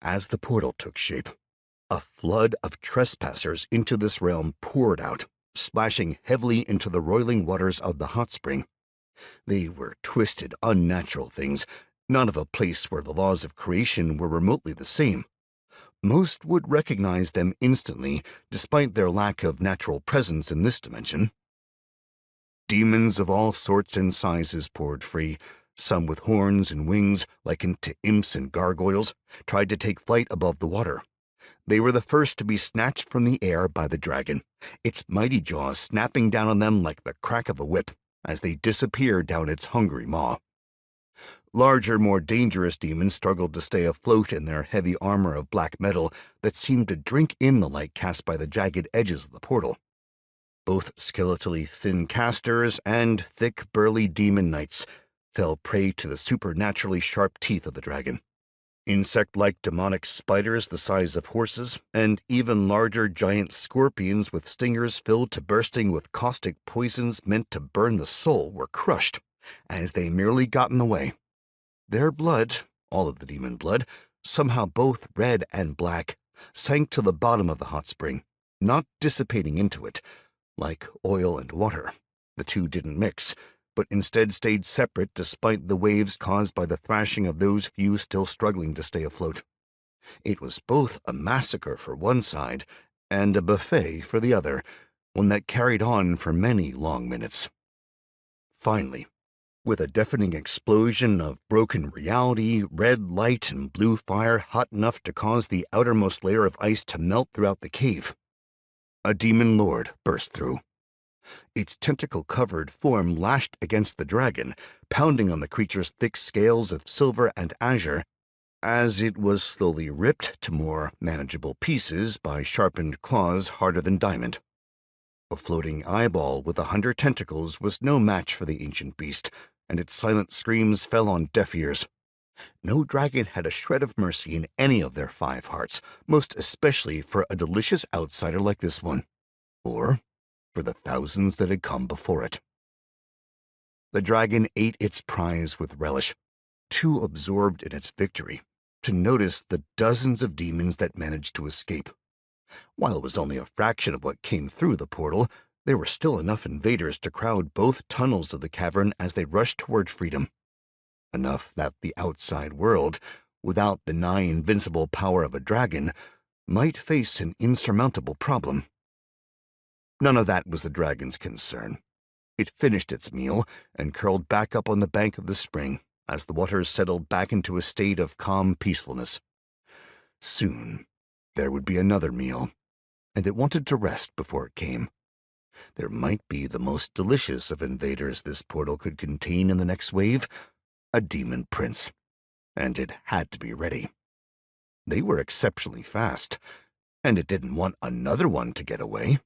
As the portal took shape, a flood of trespassers into this realm poured out, splashing heavily into the roiling waters of the hot spring. They were twisted, unnatural things, none of a place where the laws of creation were remotely the same. Most would recognize them instantly, despite their lack of natural presence in this dimension. Demons of all sorts and sizes poured free. Some with horns and wings, likened to imps and gargoyles, tried to take flight above the water. They were the first to be snatched from the air by the dragon, its mighty jaws snapping down on them like the crack of a whip as they disappeared down its hungry maw. Larger, more dangerous demons struggled to stay afloat in their heavy armor of black metal that seemed to drink in the light cast by the jagged edges of the portal. Both skeletally thin casters and thick, burly demon knights fell prey to the supernaturally sharp teeth of the dragon. Insect-like demonic spiders the size of horses, and even larger giant scorpions with stingers filled to bursting with caustic poisons meant to burn the soul were crushed, as they merely got in the way. Their blood, all of the demon blood, somehow both red and black, sank to the bottom of the hot spring, not dissipating into it, like oil and water. The two didn't mix, but instead stayed separate despite the waves caused by the thrashing of those few still struggling to stay afloat. It was both a massacre for one side and a buffet for the other, one that carried on for many long minutes. Finally, with a deafening explosion of broken reality, red light and blue fire hot enough to cause the outermost layer of ice to melt throughout the cave, a demon lord burst through. Its tentacle-covered form lashed against the dragon, pounding on the creature's thick scales of silver and azure as it was slowly ripped to more manageable pieces by sharpened claws harder than diamond. A floating eyeball with 100 tentacles was no match for the ancient beast, and its silent screams fell on deaf ears. No dragon had a shred of mercy in any of their 5 hearts, most especially for a delicious outsider like this one, or for the thousands that had come before it. The dragon ate its prize with relish, too absorbed in its victory to notice the dozens of demons that managed to escape. While it was only a fraction of what came through the portal, there were still enough invaders to crowd both tunnels of the cavern as they rushed toward freedom. Enough that the outside world, without the nigh-invincible power of a dragon, might face an insurmountable problem. None of that was the dragon's concern. It finished its meal and curled back up on the bank of the spring as the waters settled back into a state of calm peacefulness. Soon, there would be another meal, and it wanted to rest before it came. There might be the most delicious of invaders this portal could contain in the next wave, a demon prince, and it had to be ready. They were exceptionally fast, and it didn't want another one to get away.